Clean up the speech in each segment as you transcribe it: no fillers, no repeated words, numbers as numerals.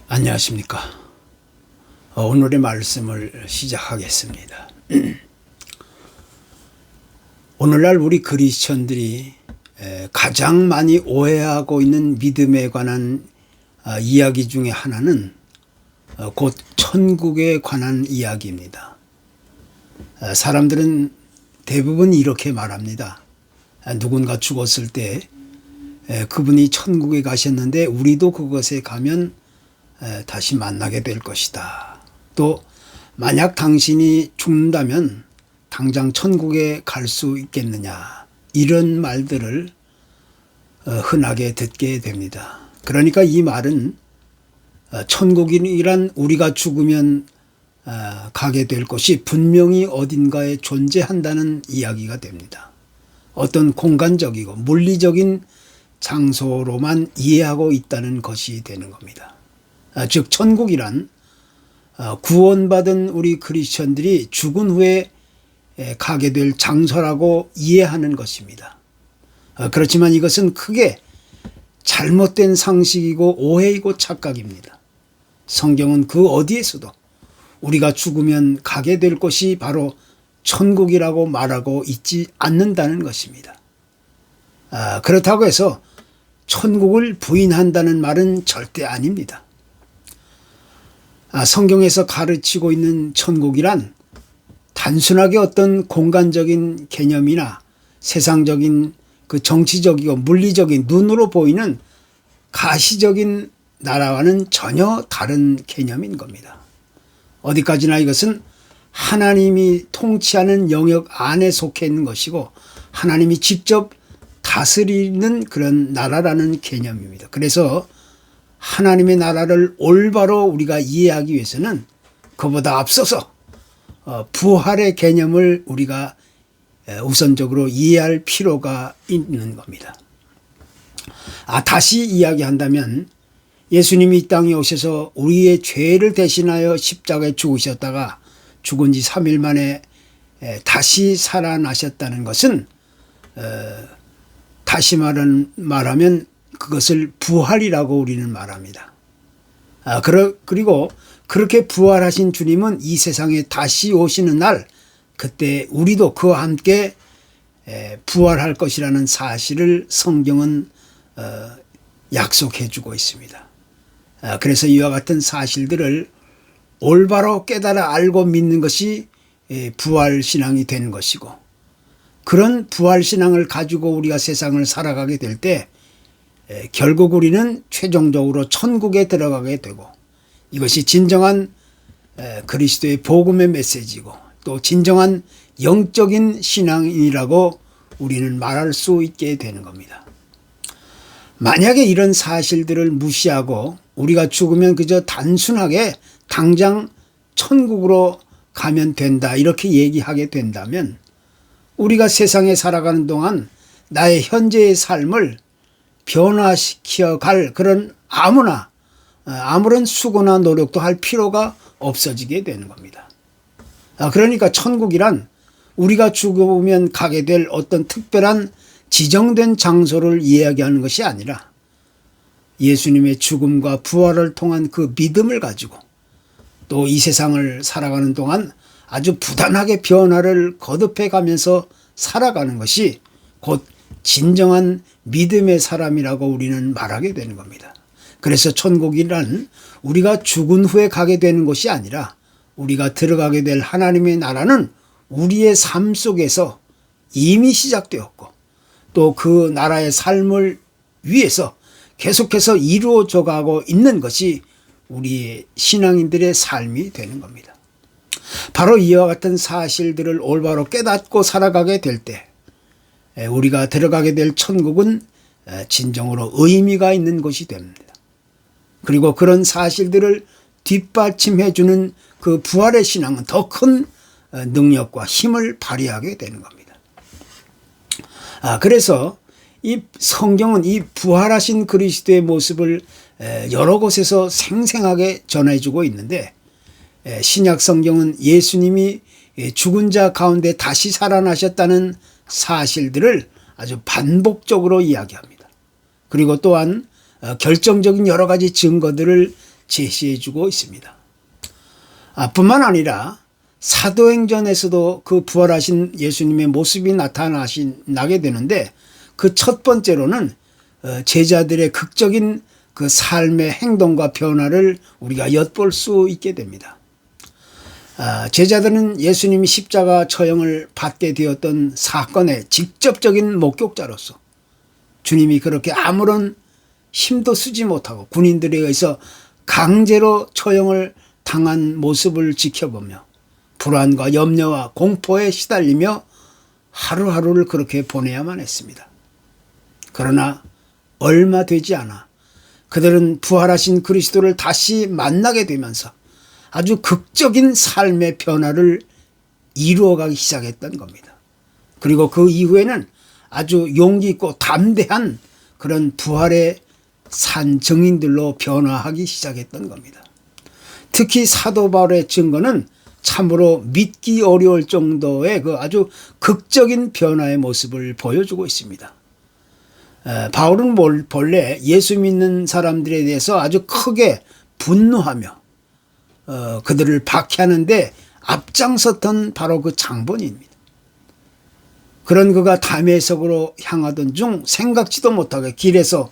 안녕하십니까. 오늘의 말씀을 시작하겠습니다. 오늘날 우리 그리스천들이 가장 많이 오해하고 있는 믿음에 관한 이야기 중에 하나는 곧 천국에 관한 이야기입니다. 사람들은 대부분 이렇게 말합니다. 누군가 죽었을 때 그분이 천국에 가셨는데 우리도 그것에 가면 다시 만나게 될 것이다. 또 만약 당신이 죽는다면 당장 천국에 갈 수 있겠느냐, 이런 말들을 흔하게 듣게 됩니다. 그러니까 이 말은 천국이란 우리가 죽으면 가게 될 곳이 분명히 어딘가에 존재한다는 이야기가 됩니다. 어떤 공간적이고 물리적인 장소로만 이해하고 있다는 것이 되는 겁니다. 즉 천국이란 구원받은 우리 크리스천들이 죽은 후에 가게 될 장소라고 이해하는 것입니다. 그렇지만 이것은 크게 잘못된 상식이고 오해이고 착각입니다. 성경은 그 어디에서도 우리가 죽으면 가게 될 곳이 바로 천국이라고 말하고 있지 않는다는 것입니다. 그렇다고 해서 천국을 부인한다는 말은 절대 아닙니다. 성경에서 가르치고 있는 천국이란 단순하게 어떤 공간적인 개념이나 세상적인 그 정치적이고 물리적인 눈으로 보이는 가시적인 나라와는 전혀 다른 개념인 겁니다. 어디까지나 이것은 하나님이 통치하는 영역 안에 속해 있는 것이고 하나님이 직접 다스리는 그런 나라라는 개념입니다. 그래서 하나님의 나라를 올바로 우리가 이해하기 위해서는 그보다 앞서서 부활의 개념을 우리가 우선적으로 이해할 필요가 있는 겁니다. 다시 이야기한다면 예수님이 이 땅에 오셔서 우리의 죄를 대신하여 십자가에 죽으셨다가 죽은 지 3일 만에 다시 살아나셨다는 것은 다시 말하면 그것을 부활이라고 우리는 말합니다. 그리고 그렇게 부활하신 주님은 이 세상에 다시 오시는 날, 그때 우리도 그와 함께 부활할 것이라는 사실을 성경은 약속해 주고 있습니다. 그래서 이와 같은 사실들을 올바로 깨달아 알고 믿는 것이 부활신앙이 되는 것이고, 그런 부활신앙을 가지고 우리가 세상을 살아가게 될 때 결국 우리는 최종적으로 천국에 들어가게 되고, 이것이 진정한 그리스도의 복음의 메시지고 또 진정한 영적인 신앙이라고 우리는 말할 수 있게 되는 겁니다. 만약에 이런 사실들을 무시하고 우리가 죽으면 그저 단순하게 당장 천국으로 가면 된다, 이렇게 얘기하게 된다면 우리가 세상에 살아가는 동안 나의 현재의 삶을 변화시켜 갈 그런 아무런 수고나 노력도 할 필요가 없어지게 되는 겁니다. 그러니까 천국이란 우리가 죽으면 가게 될 어떤 특별한 지정된 장소를 이야기하는 것이 아니라 예수님의 죽음과 부활을 통한 그 믿음을 가지고 또 이 세상을 살아가는 동안 아주 부단하게 변화를 거듭해 가면서 살아가는 것이 곧 진정한 믿음의 사람이라고 우리는 말하게 되는 겁니다. 그래서 천국이란 우리가 죽은 후에 가게 되는 것이 아니라 우리가 들어가게 될 하나님의 나라는 우리의 삶 속에서 이미 시작되었고 또 그 나라의 삶을 위해서 계속해서 이루어져 가고 있는 것이 우리의 신앙인들의 삶이 되는 겁니다. 바로 이와 같은 사실들을 올바로 깨닫고 살아가게 될 때 우리가 들어가게 될 천국은 진정으로 의미가 있는 곳이 됩니다. 그리고 그런 사실들을 뒷받침해 주는 그 부활의 신앙은 더 큰 능력과 힘을 발휘하게 되는 겁니다. 그래서 이 성경은 이 부활하신 그리스도의 모습을 여러 곳에서 생생하게 전해주고 있는데, 신약 성경은 예수님이 죽은 자 가운데 다시 살아나셨다는 사실들을 아주 반복적으로 이야기합니다. 그리고 또한 결정적인 여러 가지 증거들을 제시해주고 있습니다. 뿐만 아니라 사도행전에서도 그 부활하신 예수님의 모습이 나게 되는데, 그 첫 번째로는 제자들의 극적인 그 삶의 행동과 변화를 우리가 엿볼 수 있게 됩니다. 제자들은 예수님이 십자가 처형을 받게 되었던 사건의 직접적인 목격자로서 주님이 그렇게 아무런 힘도 쓰지 못하고 군인들에 의해서 강제로 처형을 당한 모습을 지켜보며 불안과 염려와 공포에 시달리며 하루하루를 그렇게 보내야만 했습니다. 그러나 얼마 되지 않아 그들은 부활하신 그리스도를 다시 만나게 되면서 아주 극적인 삶의 변화를 이루어가기 시작했던 겁니다. 그리고 그 이후에는 아주 용기 있고 담대한 그런 부활의 산 증인들로 변화하기 시작했던 겁니다. 특히 사도 바울의 증거는 참으로 믿기 어려울 정도의 그 아주 극적인 변화의 모습을 보여주고 있습니다. 바울은 본래 예수 믿는 사람들에 대해서 아주 크게 분노하며 그들을 박해하는데 앞장섰던 바로 그 장본인입니다. 그런 그가 다메섹으로 향하던 중 생각지도 못하게 길에서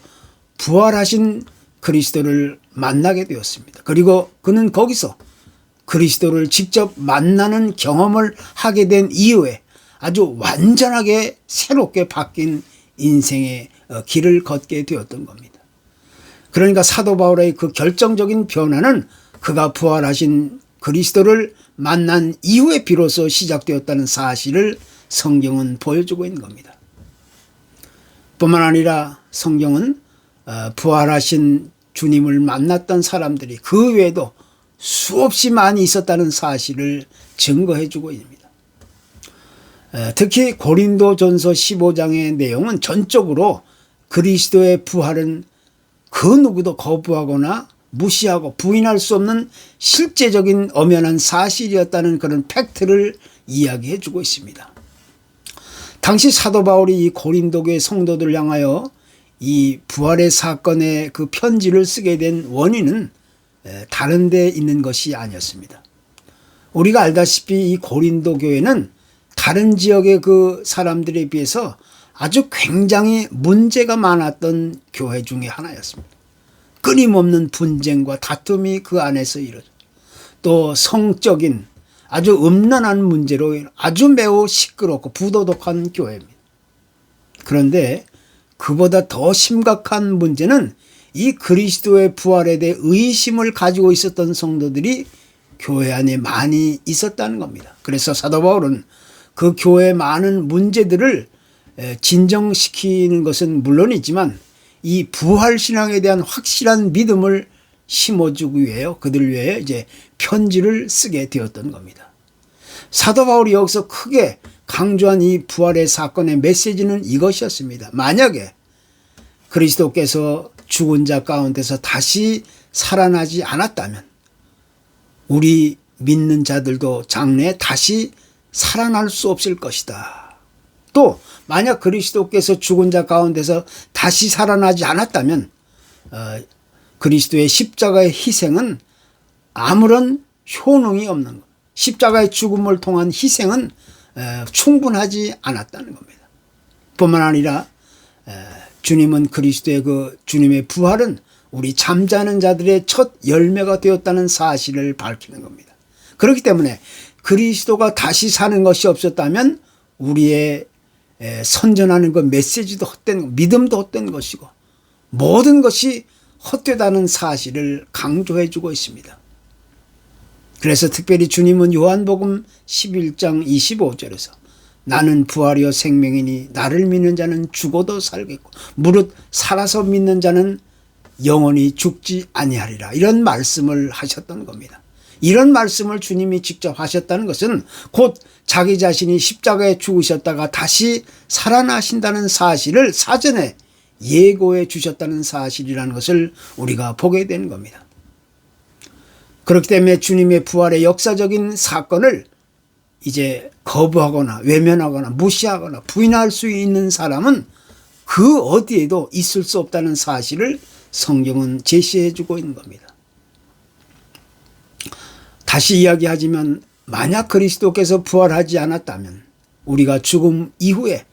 부활하신 그리스도를 만나게 되었습니다. 그리고 그는 거기서 그리스도를 직접 만나는 경험을 하게 된 이후에 아주 완전하게 새롭게 바뀐 인생의 길을 걷게 되었던 겁니다. 그러니까 사도 바울의 그 결정적인 변화는 그가 부활하신 그리스도를 만난 이후에 비로소 시작되었다는 사실을 성경은 보여주고 있는 겁니다. 뿐만 아니라 성경은 부활하신 주님을 만났던 사람들이 그 외에도 수없이 많이 있었다는 사실을 증거해주고 있습니다. 특히 고린도전서 15장의 내용은 전적으로 그리스도의 부활은 그 누구도 거부하거나 무시하고 부인할 수 없는 실제적인 엄연한 사실이었다는 그런 팩트를 이야기해주고 있습니다. 당시 사도 바울이 이 고린도교의 성도들을 향하여 이 부활의 사건의 그 편지를 쓰게 된 원인은 다른 데 있는 것이 아니었습니다. 우리가 알다시피 이 고린도 교회는 다른 지역의 그 사람들에 비해서 아주 굉장히 문제가 많았던 교회 중에 하나였습니다. 끊임없는 분쟁과 다툼이 그 안에서 이루어졌고, 또 성적인 아주 음란한 문제로 아주 매우 시끄럽고 부도덕한 교회입니다. 그런데 그보다 더 심각한 문제는 이 그리스도의 부활에 대해 의심을 가지고 있었던 성도들이 교회 안에 많이 있었다는 겁니다. 그래서 사도 바울은 그 교회의 많은 문제들을 진정시키는 것은 물론이지만 이 부활신앙에 대한 확실한 믿음을 심어주기 위해요. 그들 위해 이제 편지를 쓰게 되었던 겁니다. 사도 바울이 여기서 크게 강조한 이 부활의 사건의 메시지는 이것이었습니다. 만약에 그리스도께서 죽은 자 가운데서 다시 살아나지 않았다면 우리 믿는 자들도 장래에 다시 살아날 수 없을 것이다. 또 만약 그리스도께서 죽은 자 가운데서 다시 살아나지 않았다면 그리스도의 십자가의 희생은 아무런 효능이 없는 것. 십자가의 죽음을 통한 희생은 충분하지 않았다는 겁니다. 뿐만 아니라 주님은 그리스도의 그 주님의 부활은 우리 잠자는 자들의 첫 열매가 되었다는 사실을 밝히는 겁니다. 그렇기 때문에 그리스도가 다시 사는 것이 없었다면 우리의 선전하는 그 메시지도 헛된, 믿음도 헛된 것이고 모든 것이 헛되다는 사실을 강조해 주고 있습니다. 그래서 특별히 주님은 요한복음 11장 25절에서 나는 부활이요 생명이니 나를 믿는 자는 죽어도 살겠고 무릇 살아서 믿는 자는 영원히 죽지 아니하리라, 이런 말씀을 하셨던 겁니다. 이런 말씀을 주님이 직접 하셨다는 것은 곧 자기 자신이 십자가에 죽으셨다가 다시 살아나신다는 사실을 사전에 예고해 주셨다는 사실이라는 것을 우리가 보게 되는 겁니다. 그렇기 때문에 주님의 부활의 역사적인 사건을 이제 거부하거나 외면하거나 무시하거나 부인할 수 있는 사람은 그 어디에도 있을 수 없다는 사실을 성경은 제시해 주고 있는 겁니다. 다시 이야기하지만 만약 그리스도께서 부활하지 않았다면 우리가 죽음 이후에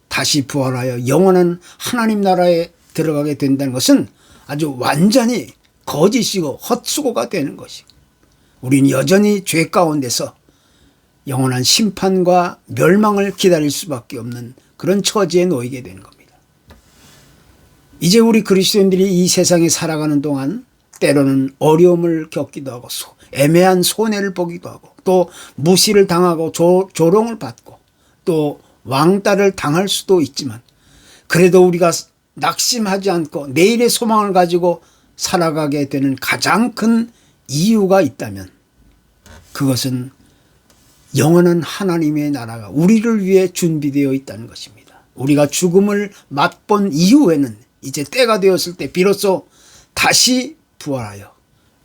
다시 부활하여 영원한 하나님 나라에 들어가게 된다는 것은 아주 완전히 거짓이고 헛수고가 되는 것이고, 우리는 여전히 죄 가운데서 영원한 심판과 멸망을 기다릴 수밖에 없는 그런 처지에 놓이게 되는 겁니다. 이제 우리 그리스도인들이 이 세상에 살아가는 동안 때로는 어려움을 겪기도 하고 애매한 손해를 보기도 하고 또 무시를 당하고 조롱을 받고 또 왕따를 당할 수도 있지만, 그래도 우리가 낙심하지 않고 내일의 소망을 가지고 살아가게 되는 가장 큰 이유가 있다면 그것은 영원한 하나님의 나라가 우리를 위해 준비되어 있다는 것입니다. 우리가 죽음을 맛본 이후에는 이제 때가 되었을 때 비로소 다시 부활하여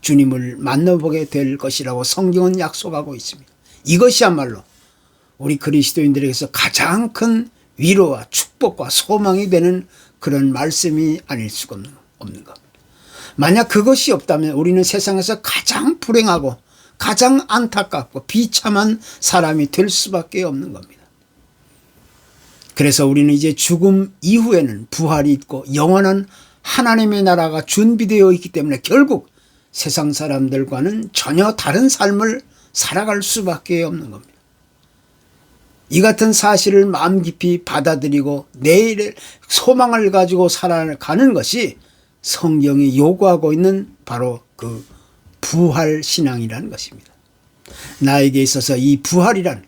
주님을 만나보게 될 것이라고 성경은 약속하고 있습니다. 이것이야말로 우리 그리스도인들에게서 가장 큰 위로와 축복과 소망이 되는 그런 말씀이 아닐 수가 없는 겁니다. 만약 그것이 없다면 우리는 세상에서 가장 불행하고 가장 안타깝고 비참한 사람이 될 수밖에 없는 겁니다. 그래서 우리는 이제 죽음 이후에는 부활이 있고 영원한 하나님의 나라가 준비되어 있기 때문에 결국 세상 사람들과는 전혀 다른 삶을 살아갈 수밖에 없는 겁니다. 이 같은 사실을 마음 깊이 받아들이고 내일의 소망을 가지고 살아가는 것이 성경이 요구하고 있는 바로 그 부활 신앙이라는 것입니다. 나에게 있어서 이 부활이란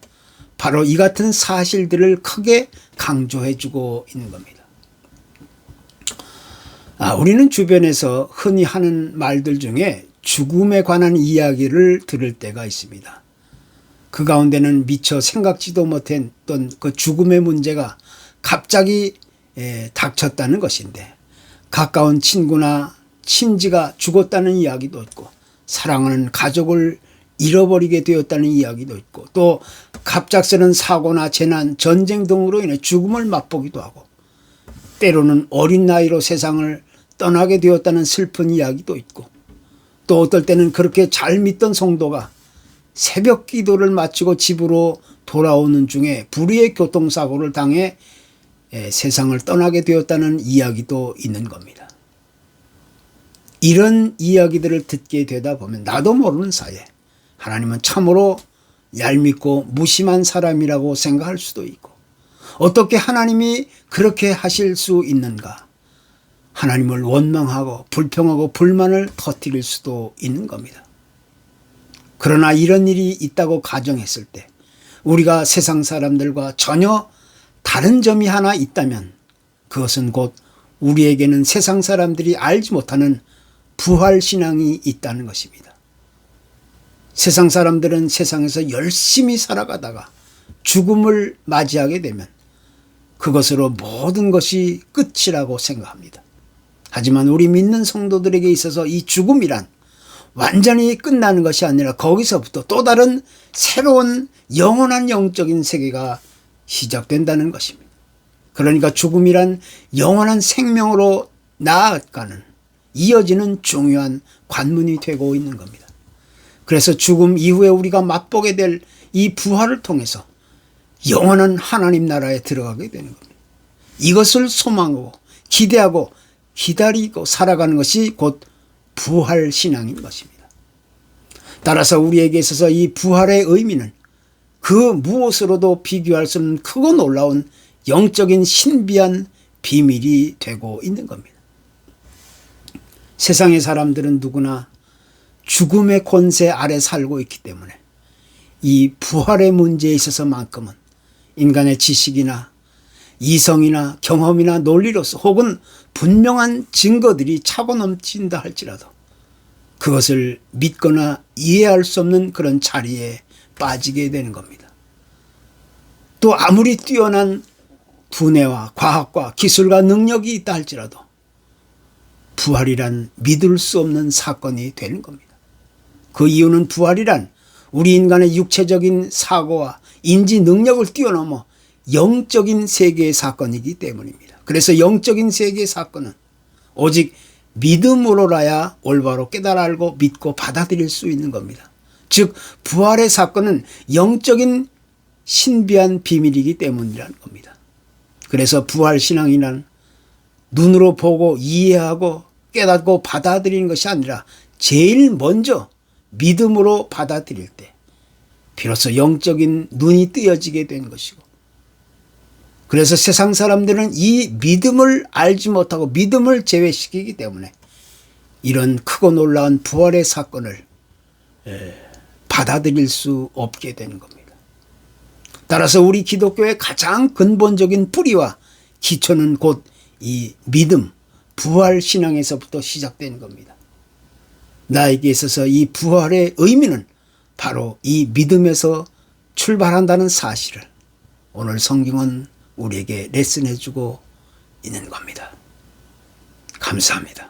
바로 이 같은 사실들을 크게 강조해 주고 있는 겁니다. 우리는 주변에서 흔히 하는 말들 중에 죽음에 관한 이야기를 들을 때가 있습니다. 그 가운데는 미처 생각지도 못했던 그 죽음의 문제가 갑자기 닥쳤다는 것인데, 가까운 친구나 친지가 죽었다는 이야기도 있고 사랑하는 가족을 잃어버리게 되었다는 이야기도 있고 또 갑작스런 사고나 재난, 전쟁 등으로 인해 죽음을 맛보기도 하고 때로는 어린 나이로 세상을 떠나게 되었다는 슬픈 이야기도 있고 또 어떨 때는 그렇게 잘 믿던 성도가 새벽 기도를 마치고 집으로 돌아오는 중에 불의의 교통사고를 당해 세상을 떠나게 되었다는 이야기도 있는 겁니다. 이런 이야기들을 듣게 되다 보면 나도 모르는 사이에 하나님은 참으로 얄밉고 무심한 사람이라고 생각할 수도 있고, 어떻게 하나님이 그렇게 하실 수 있는가, 하나님을 원망하고 불평하고 불만을 터뜨릴 수도 있는 겁니다. 그러나 이런 일이 있다고 가정했을 때 우리가 세상 사람들과 전혀 다른 점이 하나 있다면 그것은 곧 우리에게는 세상 사람들이 알지 못하는 부활신앙이 있다는 것입니다. 세상 사람들은 세상에서 열심히 살아가다가 죽음을 맞이하게 되면 그것으로 모든 것이 끝이라고 생각합니다. 하지만 우리 믿는 성도들에게 있어서 이 죽음이란 완전히 끝나는 것이 아니라 거기서부터 또 다른 새로운 영원한 영적인 세계가 시작된다는 것입니다. 그러니까 죽음이란 영원한 생명으로 나아가는, 이어지는 중요한 관문이 되고 있는 겁니다. 그래서 죽음 이후에 우리가 맛보게 될 이 부활을 통해서 영원한 하나님 나라에 들어가게 되는 겁니다. 이것을 소망하고 기대하고 기다리고 살아가는 것이 곧 부활 신앙인 것입니다. 따라서 우리에게 있어서 이 부활의 의미는 그 무엇으로도 비교할 수 없는 크고 놀라운 영적인 신비한 비밀이 되고 있는 겁니다. 세상의 사람들은 누구나 죽음의 권세 아래 살고 있기 때문에 이 부활의 문제에 있어서만큼은 인간의 지식이나 이성이나 경험이나 논리로서 혹은 분명한 증거들이 차고 넘친다 할지라도 그것을 믿거나 이해할 수 없는 그런 자리에 빠지게 되는 겁니다. 또 아무리 뛰어난 두뇌와 과학과 기술과 능력이 있다 할지라도 부활이란 믿을 수 없는 사건이 되는 겁니다. 그 이유는 부활이란 우리 인간의 육체적인 사고와 인지 능력을 뛰어넘어 영적인 세계의 사건이기 때문입니다. 그래서 영적인 세계의 사건은 오직 믿음으로라야 올바로 깨달아 알고 믿고 받아들일 수 있는 겁니다. 즉 부활의 사건은 영적인 신비한 비밀이기 때문이라는 겁니다. 그래서 부활신앙이란 눈으로 보고 이해하고 깨닫고 받아들이는 것이 아니라 제일 먼저 믿음으로 받아들일 때 비로소 영적인 눈이 뜨여지게 된 것이고, 그래서 세상 사람들은 이 믿음을 알지 못하고 믿음을 제외시키기 때문에 이런 크고 놀라운 부활의 사건을 받아들일 수 없게 되는 겁니다. 따라서 우리 기독교의 가장 근본적인 뿌리와 기초는 곧 이 믿음, 부활 신앙에서부터 시작된 겁니다. 나에게 있어서 이 부활의 의미는 바로 이 믿음에서 출발한다는 사실을 오늘 성경은 우리에게 레슨해 주고 있는 겁니다. 감사합니다.